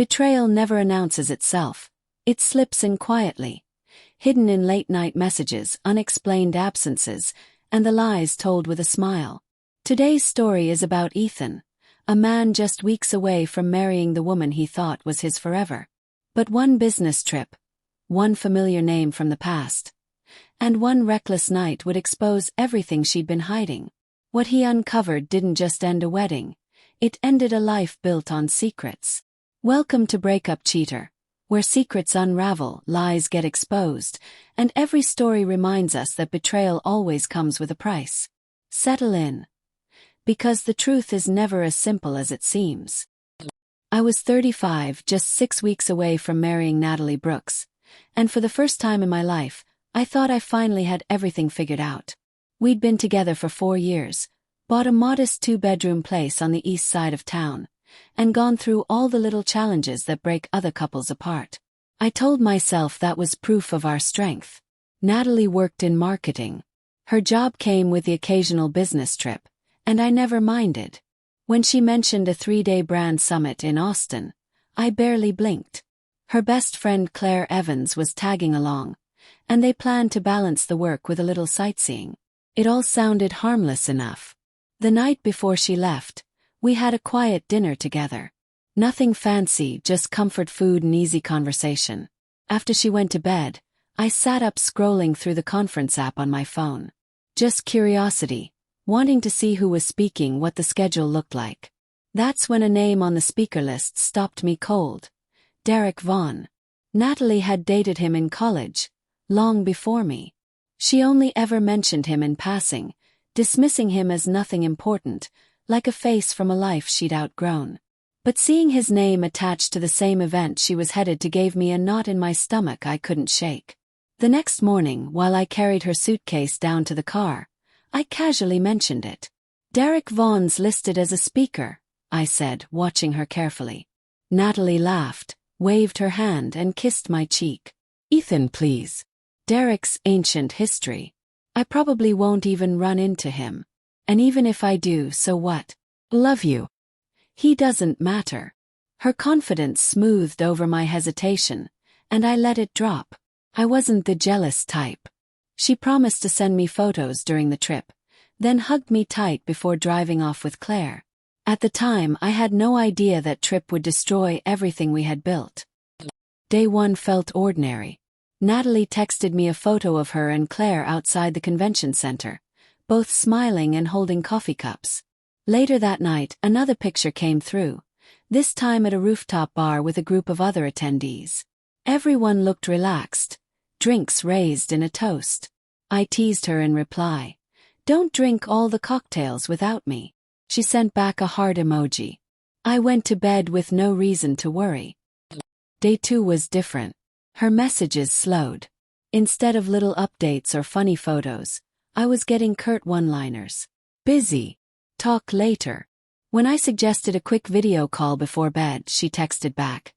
Betrayal never announces itself. It slips in quietly, hidden in late-night messages, unexplained absences, and the lies told with a smile. Today's story is about Ethan, a man just weeks away from marrying the woman he thought was his forever. But one business trip, one familiar name from the past, and one reckless night would expose everything she'd been hiding. What he uncovered didn't just end a wedding, it ended a life built on secrets. Welcome to Breakup Cheater, where secrets unravel, lies get exposed, and every story reminds us that betrayal always comes with a price. Settle in, because the truth is never as simple as it seems. I was 35, just 6 weeks away from marrying Natalie Brooks, and for the first time in my life, I thought I finally had everything figured out. We'd been together for 4 years, bought a modest 2-bedroom place on the east side of town, and gone through all the little challenges that break other couples apart. I told myself that was proof of our strength. Natalie worked in marketing. Her job came with the occasional business trip, and I never minded. When she mentioned a 3-day brand summit in Austin, I barely blinked. Her best friend Claire Evans was tagging along, and they planned to balance the work with a little sightseeing. It all sounded harmless enough. The night before she left, we had a quiet dinner together. Nothing fancy, just comfort food and easy conversation. After she went to bed, I sat up scrolling through the conference app on my phone. Just curiosity, wanting to see who was speaking, what the schedule looked like. That's when a name on the speaker list stopped me cold. Derek Vaughn. Natalie had dated him in college, long before me. She only ever mentioned him in passing, dismissing him as nothing important, like a face from a life she'd outgrown. But seeing his name attached to the same event she was headed to gave me a knot in my stomach I couldn't shake. The next morning, while I carried her suitcase down to the car, I casually mentioned it. Derek Vaughn's listed as a speaker, I said, watching her carefully. Natalie laughed, waved her hand and kissed my cheek. Ethan, please. Derek's ancient history. I probably won't even run into him. And even if I do, so what? Love you. He doesn't matter. Her confidence smoothed over my hesitation, and I let it drop. I wasn't the jealous type. She promised to send me photos during the trip, then hugged me tight before driving off with Claire. At the time, I had no idea that trip would destroy everything we had built. Day 1 felt ordinary. Natalie texted me a photo of her and Claire outside the convention center, both smiling and holding coffee cups. Later that night, another picture came through, this time at a rooftop bar with a group of other attendees. Everyone looked relaxed, drinks raised in a toast. I teased her in reply. Don't drink all the cocktails without me. She sent back a heart emoji. I went to bed with no reason to worry. Day 2 was different. Her messages slowed. Instead of little updates or funny photos, I was getting curt one-liners. Busy. Talk later. When I suggested a quick video call before bed, she texted back.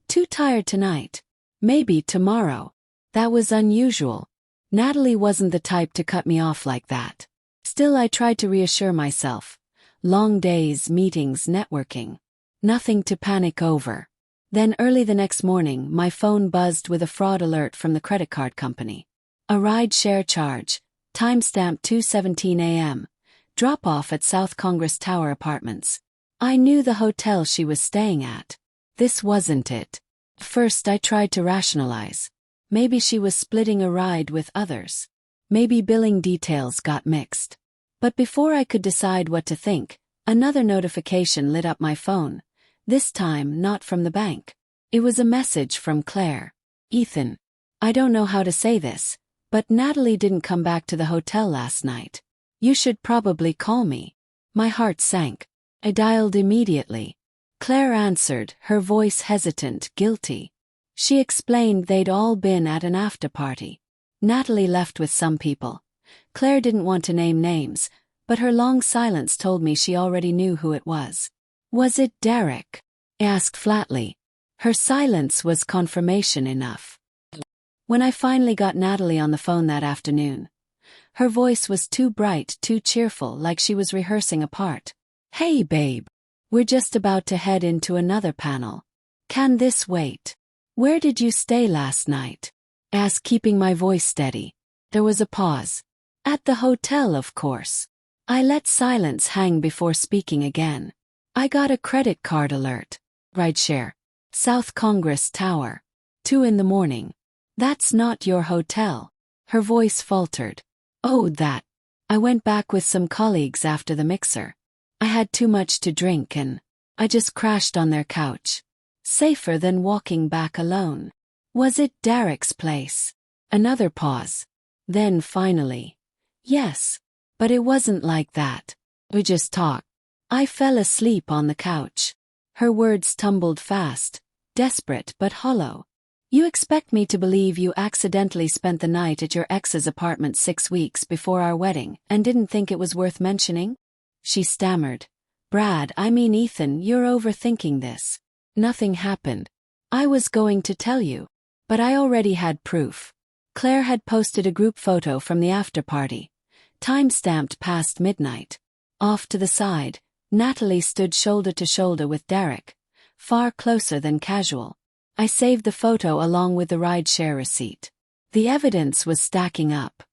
Too tired tonight. Maybe tomorrow. That was unusual. Natalie wasn't the type to cut me off like that. Still, I tried to reassure myself. Long days, meetings, networking. Nothing to panic over. Then early the next morning, my phone buzzed with a fraud alert from the credit card company. A ride-share charge. Timestamp 2:17 a.m. Drop-off at South Congress Tower Apartments. I knew the hotel she was staying at. This wasn't it. First, I tried to rationalize. Maybe she was splitting a ride with others. Maybe billing details got mixed. But before I could decide what to think, another notification lit up my phone. This time, not from the bank. It was a message from Claire. Ethan. I don't know how to say this, but Natalie didn't come back to the hotel last night. You should probably call me. My heart sank. I dialed immediately. Claire answered, her voice hesitant, guilty. She explained they'd all been at an after-party. Natalie left with some people. Claire didn't want to name names, but her long silence told me she already knew who it was. Was it Derek? I asked flatly. Her silence was confirmation enough. When I finally got Natalie on the phone that afternoon, her voice was too bright, too cheerful, like she was rehearsing a part. Hey babe. We're just about to head into another panel. Can this wait? Where did you stay last night? Asked, keeping my voice steady. There was a pause. At the hotel, of course. I let silence hang before speaking again. I got a credit card alert. Rideshare. South Congress Tower. 2 in the morning. That's not your hotel. Her voice faltered. Oh, that. I went back with some colleagues after the mixer. I had too much to drink and I just crashed on their couch. Safer than walking back alone. Was it Derek's place? Another pause. Then finally. Yes. But it wasn't like that. We just talked. I fell asleep on the couch. Her words tumbled fast, desperate but hollow. You expect me to believe you accidentally spent the night at your ex's apartment 6 weeks before our wedding and didn't think it was worth mentioning? She stammered. Brad, I mean Ethan, you're overthinking this. Nothing happened. I was going to tell you. But I already had proof. Claire had posted a group photo from the after-party. Time-stamped past midnight. Off to the side, Natalie stood shoulder to shoulder with Derek. Far closer than casual. I saved the photo along with the ride-share receipt. The evidence was stacking up.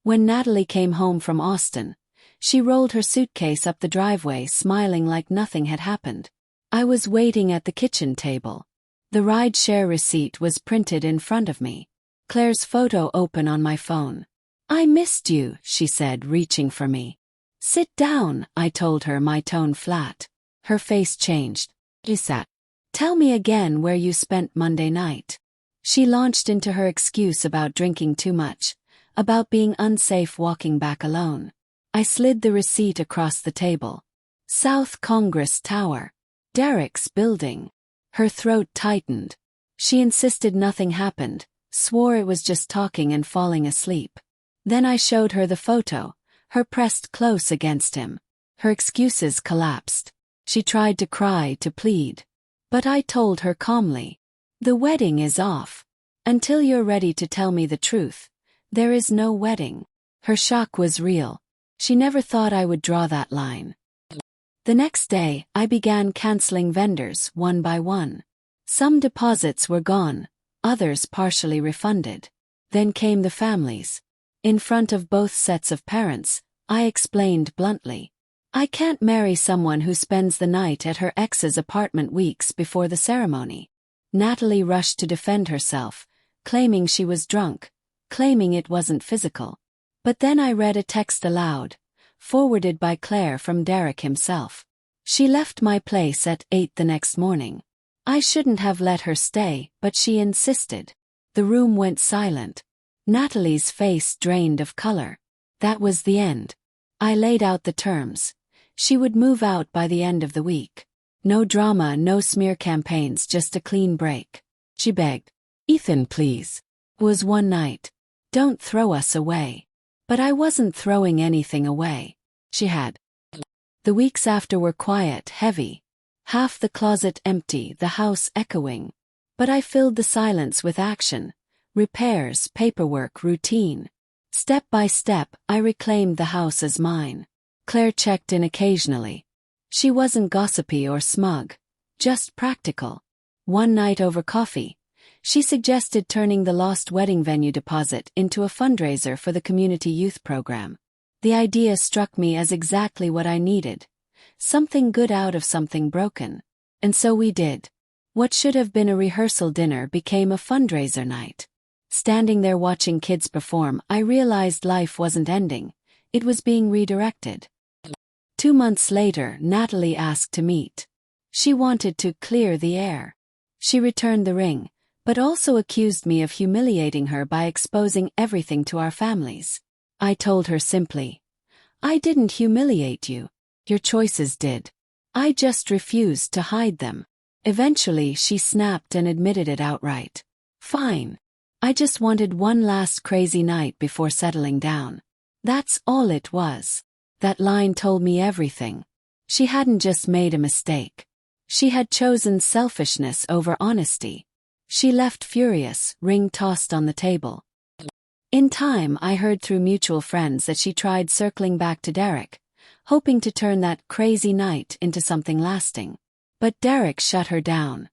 When Natalie came home from Austin, she rolled her suitcase up the driveway smiling like nothing had happened. I was waiting at the kitchen table. The ride-share receipt was printed in front of me. Claire's photo open on my phone. I missed you, she said, reaching for me. Sit down, I told her, my tone flat. Her face changed. She sat. Tell me again where you spent Monday night. She launched into her excuse about drinking too much, about being unsafe walking back alone. I slid the receipt across the table. South Congress Tower. Derek's building. Her throat tightened. She insisted nothing happened, swore it was just talking and falling asleep. Then I showed her the photo, her pressed close against him. Her excuses collapsed. She tried to cry, to plead. But I told her calmly. The wedding is off. Until you're ready to tell me the truth, there is no wedding. Her shock was real. She never thought I would draw that line. The next day, I began canceling vendors one by one. Some deposits were gone, others partially refunded. Then came the families. In front of both sets of parents, I explained bluntly. I can't marry someone who spends the night at her ex's apartment weeks before the ceremony. Natalie rushed to defend herself, claiming she was drunk, claiming it wasn't physical. But then I read a text aloud, forwarded by Claire from Derek himself. She left my place at 8 the next morning. I shouldn't have let her stay, but she insisted. The room went silent. Natalie's face drained of color. That was the end. I laid out the terms. She would move out by the end of the week. No drama, no smear campaigns, just a clean break. She begged. Ethan, please. It was one night. Don't throw us away. But I wasn't throwing anything away. She had. The weeks after were quiet, heavy. Half the closet empty, the house echoing. But I filled the silence with action. Repairs, paperwork, routine. Step by step, I reclaimed the house as mine. Claire checked in occasionally. She wasn't gossipy or smug. Just practical. One night over coffee, she suggested turning the lost wedding venue deposit into a fundraiser for the community youth program. The idea struck me as exactly what I needed. Something good out of something broken. And so we did. What should have been a rehearsal dinner became a fundraiser night. Standing there watching kids perform, I realized life wasn't ending. It was being redirected. 2 months later, Natalie asked to meet. She wanted to clear the air. She returned the ring, but also accused me of humiliating her by exposing everything to our families. I told her simply, I didn't humiliate you. Your choices did. I just refused to hide them. Eventually she snapped and admitted it outright. Fine. I just wanted one last crazy night before settling down. That's all it was. That line told me everything. She hadn't just made a mistake. She had chosen selfishness over honesty. She left furious, ring tossed on the table. In time, I heard through mutual friends that she tried circling back to Derek, hoping to turn that crazy night into something lasting. But Derek shut her down.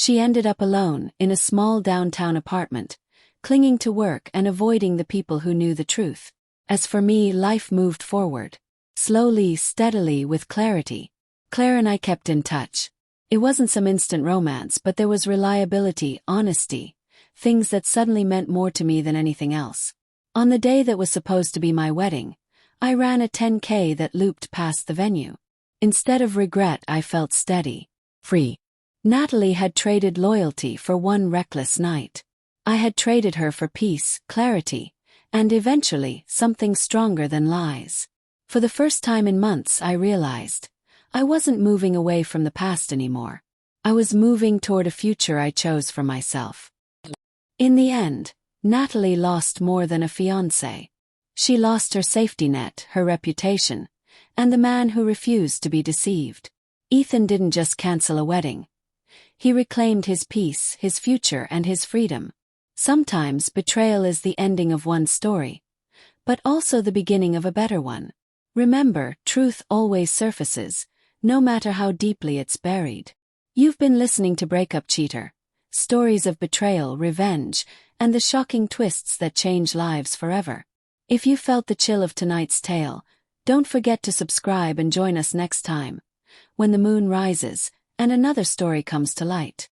She ended up alone in a small downtown apartment, clinging to work and avoiding the people who knew the truth. As for me, life moved forward. Slowly, steadily, with clarity. Claire and I kept in touch. It wasn't some instant romance, but there was reliability, honesty, things that suddenly meant more to me than anything else. On the day that was supposed to be my wedding, I ran a 10K that looped past the venue. Instead of regret, I felt steady, free. Natalie had traded loyalty for one reckless night. I had traded her for peace, clarity, and eventually something stronger than lies. For the first time in months, I realized I wasn't moving away from the past anymore. I was moving toward a future I chose for myself. In the end, Natalie lost more than a fiancé. She lost her safety net, her reputation, and the man who refused to be deceived. Ethan didn't just cancel a wedding. He reclaimed his peace, his future, and his freedom. Sometimes betrayal is the ending of one story, but also the beginning of a better one. Remember, truth always surfaces, no matter how deeply it's buried. You've been listening to Breakup Cheater, stories of betrayal, revenge, and the shocking twists that change lives forever. If you felt the chill of tonight's tale, don't forget to subscribe and join us next time, when the moon rises and another story comes to light.